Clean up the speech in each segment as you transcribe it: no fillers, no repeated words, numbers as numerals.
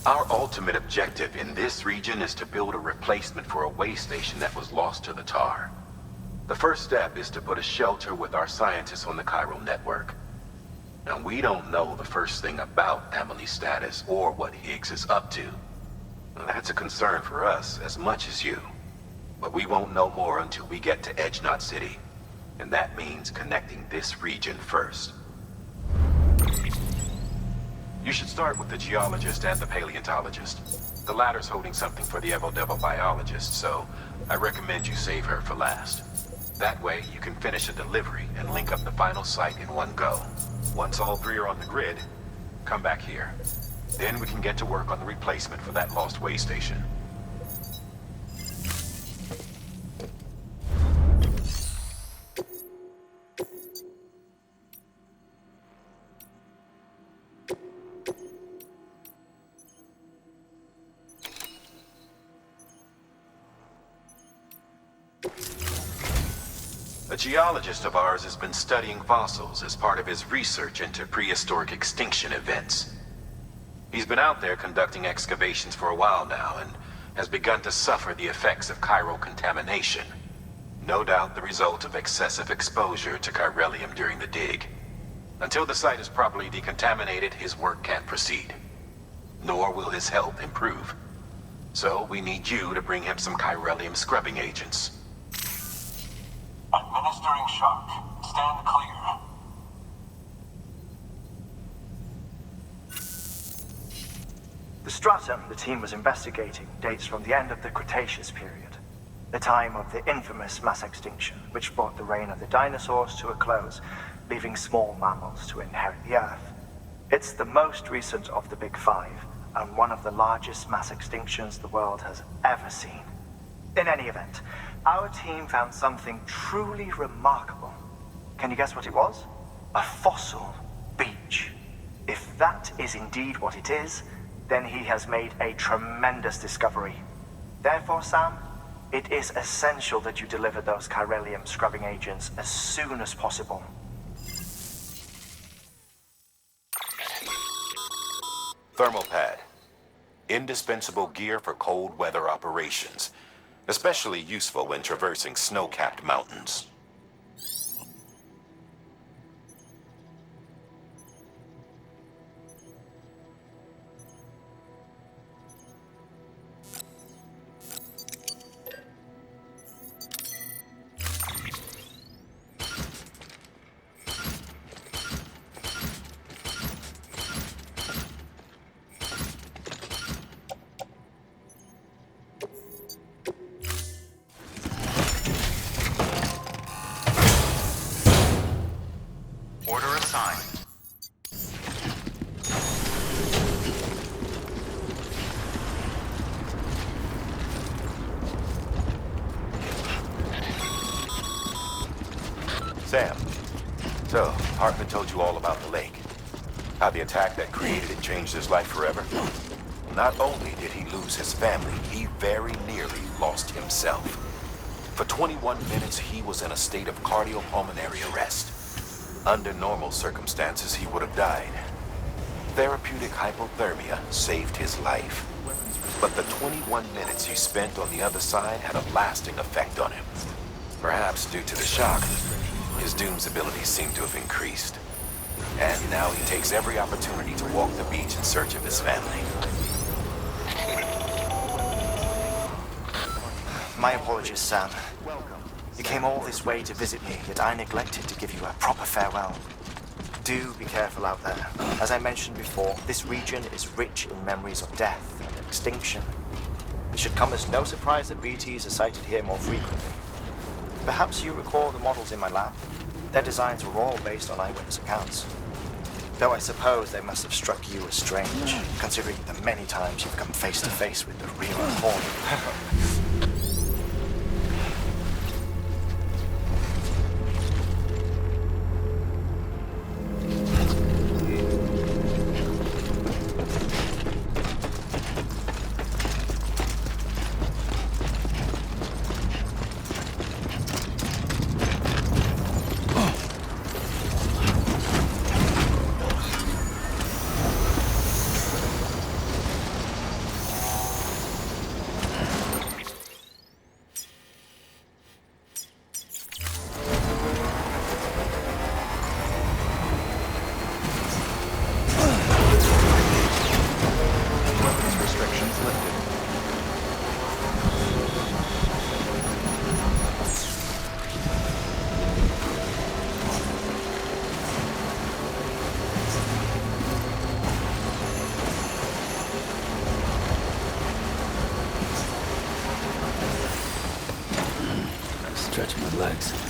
Our ultimate objective in this region is to build a replacement for a way station that was lost to the tar. The first step is to put a shelter with our scientists on the chiral network. Now, we don't know the first thing about Emily's status or what Higgs is up to. That's a concern for us as much as you. But we won't know more until we get to Edge Knot City. And that means connecting this region first. You should start with the geologist and the paleontologist. The latter's holding something for the Evo-Devo biologist, so I recommend you save her for last. That way, you can finish a delivery and link up the final site in one go. Once all three are on the grid, come back here. Then we can get to work on the replacement for that lost way station. A geologist of ours has been studying fossils as part of his research into prehistoric extinction events. He's been out there conducting excavations for a while now and has begun to suffer the effects of chiral contamination. No doubt the result of excessive exposure to chiralium during the dig. Until the site is properly decontaminated, his work can't proceed. Nor will his health improve. So we need you to bring him some chiralium scrubbing agents. Administering shock. Stand clear. The stratum the team was investigating dates from the end of the Cretaceous period, the time of the infamous mass extinction, which brought the reign of the dinosaurs to a close, leaving small mammals to inherit the Earth. It's the most recent of the Big Five, and one of the largest mass extinctions the world has ever seen. In any event, our team found something truly remarkable. Can you guess what it was? A fossil beach. If that is indeed what it is, then he has made a tremendous discovery. Therefore, Sam, it is essential that you deliver those chiralium scrubbing agents as soon as possible. Thermal pad. Indispensable gear for cold weather operations. Especially useful when traversing snow-capped mountains. Sam, so Hartman told you all about the lake. How the attack that created it changed his life forever? Not only did he lose his family, he very nearly lost himself. For 21 minutes, he was in a state of cardiopulmonary arrest. Under normal circumstances, he would have died. Therapeutic hypothermia saved his life. But the 21 minutes he spent on the other side had a lasting effect on him. Perhaps due to the shock, his Doom's abilities seem to have increased. And now he takes every opportunity to walk the beach in search of his family. My apologies, Sam. You came all this way to visit me, yet I neglected to give you a proper farewell. Do be careful out there. As I mentioned before, this region is rich in memories of death and extinction. It should come as no surprise that BTs are sighted here more frequently. Perhaps you recall the models in my lab? Their designs were all based on eyewitness accounts. Though I suppose they must have struck you as strange, considering the many times you've come face to face with the real Horn. stretch my legs.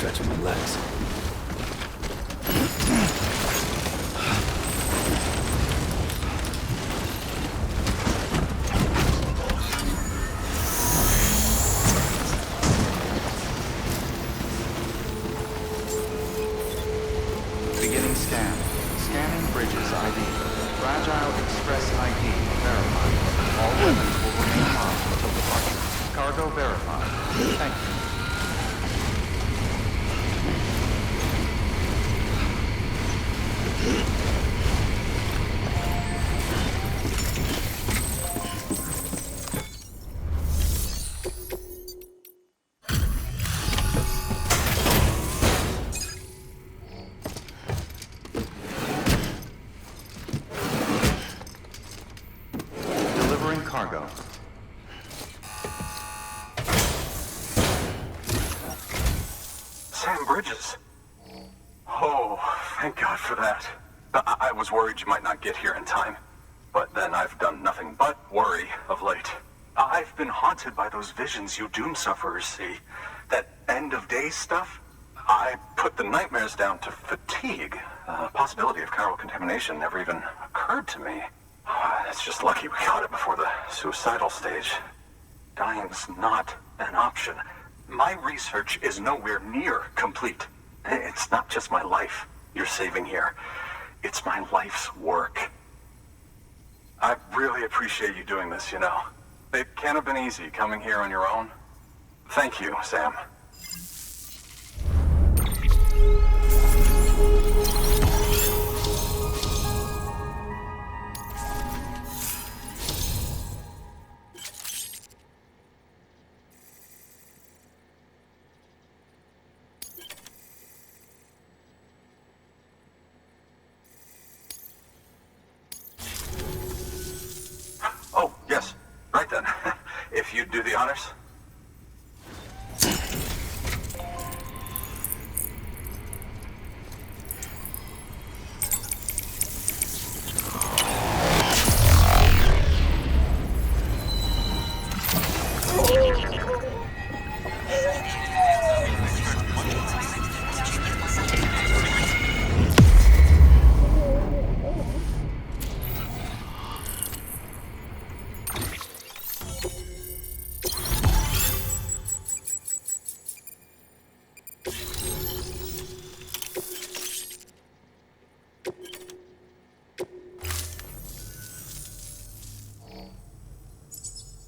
stretching my legs. Beginning scan. Scanning bridges ID. Fragile Express ID verified. All weapons will remain locked until departure. Cargo verified. Thank you. Delivering cargo. Sam Bridges. Oh, thank God for that. I was worried you might not get here in time. But then I've done nothing but worry of late. I've been haunted by those visions you doom sufferers see. That end of days stuff. I put the nightmares down to fatigue. Possibility of chiral contamination never even occurred to me. It's just lucky we got it before the suicidal stage. Dying's not an option. My research is nowhere near complete. It's not just my life you're saving here. It's my life's work. I really appreciate you doing this, you know. It can't have been easy coming here on your own. Thank you, Sam. Oh, yes. Right then. If you'd do the honors.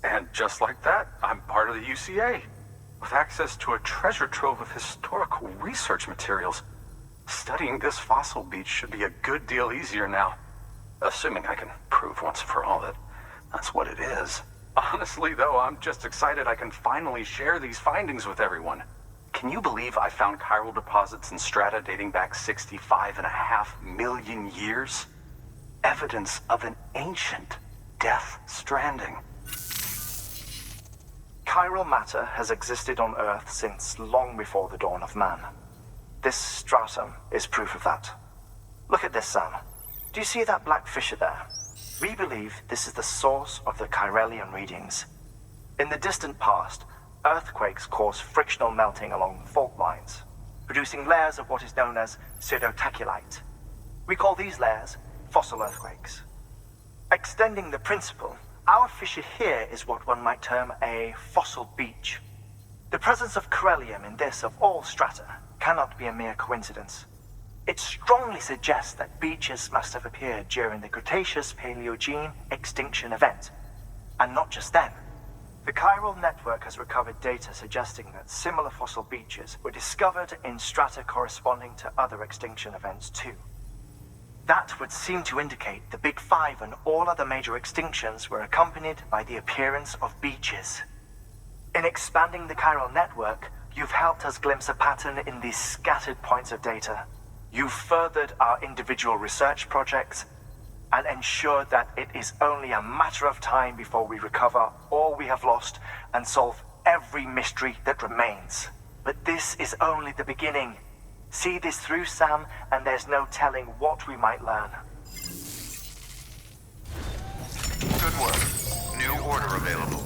And just like that, I'm part of the UCA, with access to a treasure trove of historical research materials. Studying this fossil beach should be a good deal easier now, assuming I can prove once and for all that that's what it is. Honestly, though, I'm just excited I can finally share these findings with everyone. Can you believe I found chiral deposits in strata dating back 65.5 million years? Evidence of an ancient Death Stranding. Chiral matter has existed on Earth since long before the dawn of man. This stratum is proof of that. Look at this, Sam. Do you see that black fissure there? We believe this is the source of the Chiralian readings. In the distant past, earthquakes cause frictional melting along fault lines, producing layers of what is known as pseudotachylite. We call these layers fossil earthquakes. Extending the principle, our fissure here is what one might term a fossil beach. The presence of chiralium in this of all strata cannot be a mere coincidence. It strongly suggests that beaches must have appeared during the Cretaceous-Paleogene extinction event. And not just then. The chiral network has recovered data suggesting that similar fossil beaches were discovered in strata corresponding to other extinction events too. That would seem to indicate the Big Five and all other major extinctions were accompanied by the appearance of beaches. In expanding the chiral network, you've helped us glimpse a pattern in these scattered points of data. You've furthered our individual research projects and ensured that it is only a matter of time before we recover all we have lost and solve every mystery that remains. But this is only the beginning. See this through, Sam, and there's no telling what we might learn. Good work. New order available.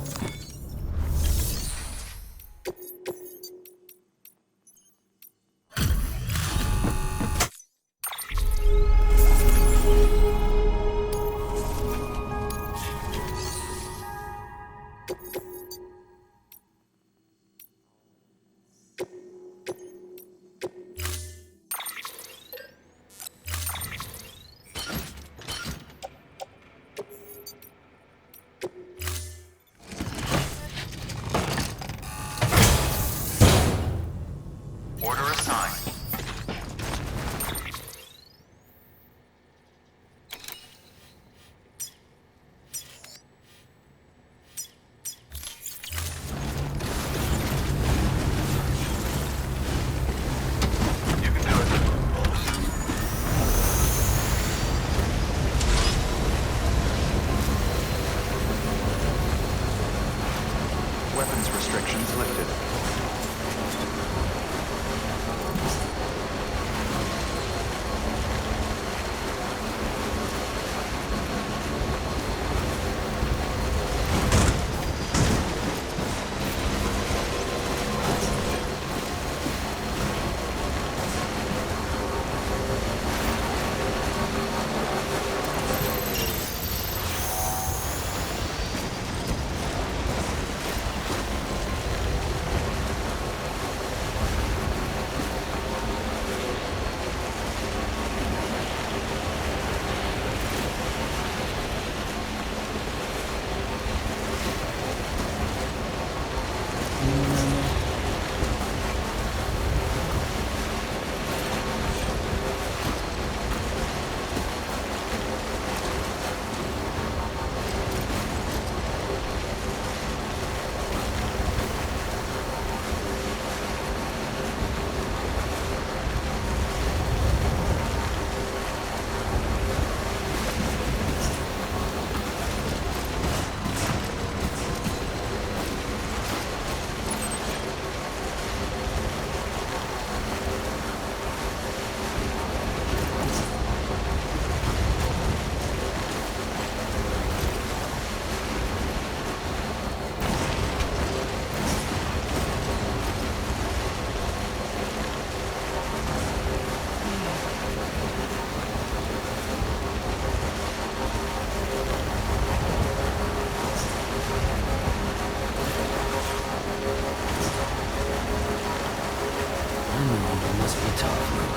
must be tough.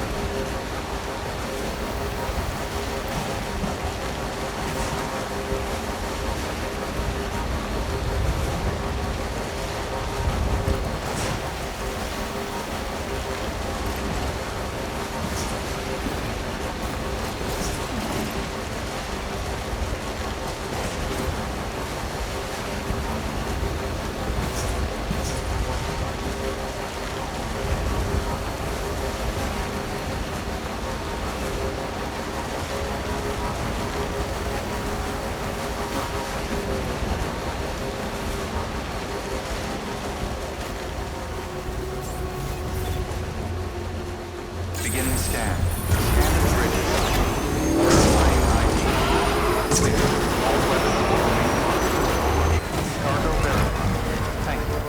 Beginning scan. Scanning bridges. Verifying ID. Clear. All weapons will remain locked. Cargo verified. Thank you.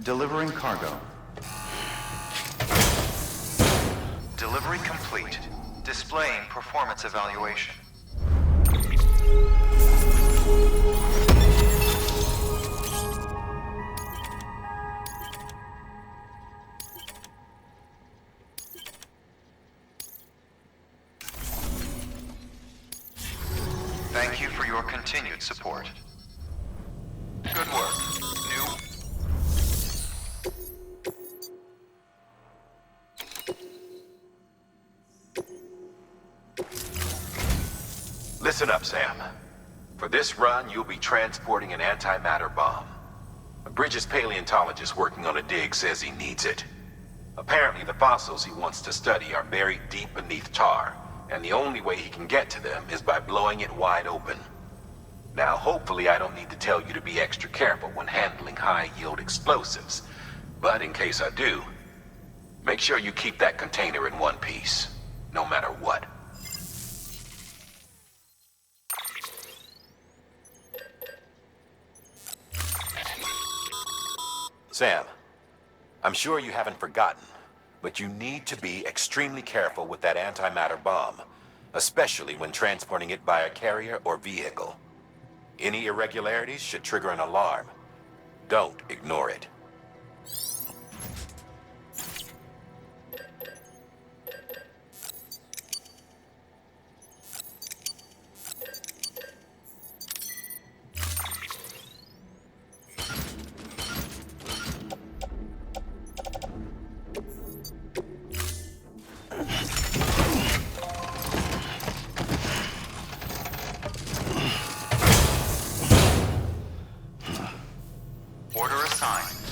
Delivering cargo. Delivery complete. Displaying performance evaluation. Thank you for your continued support. Good work. New Listen up, Sam. For this run, you'll be transporting an antimatter bomb. A Bridges paleontologist working on a dig says he needs it. Apparently, the fossils he wants to study are buried deep beneath tar, and the only way he can get to them is by blowing it wide open. Now, hopefully I don't need to tell you to be extra careful when handling high-yield explosives, but in case I do, make sure you keep that container in one piece, no matter what. Sam, I'm sure you haven't forgotten, but you need to be extremely careful with that antimatter bomb, especially when transporting it by a carrier or vehicle. Any irregularities should trigger an alarm. Don't ignore it. order assigned.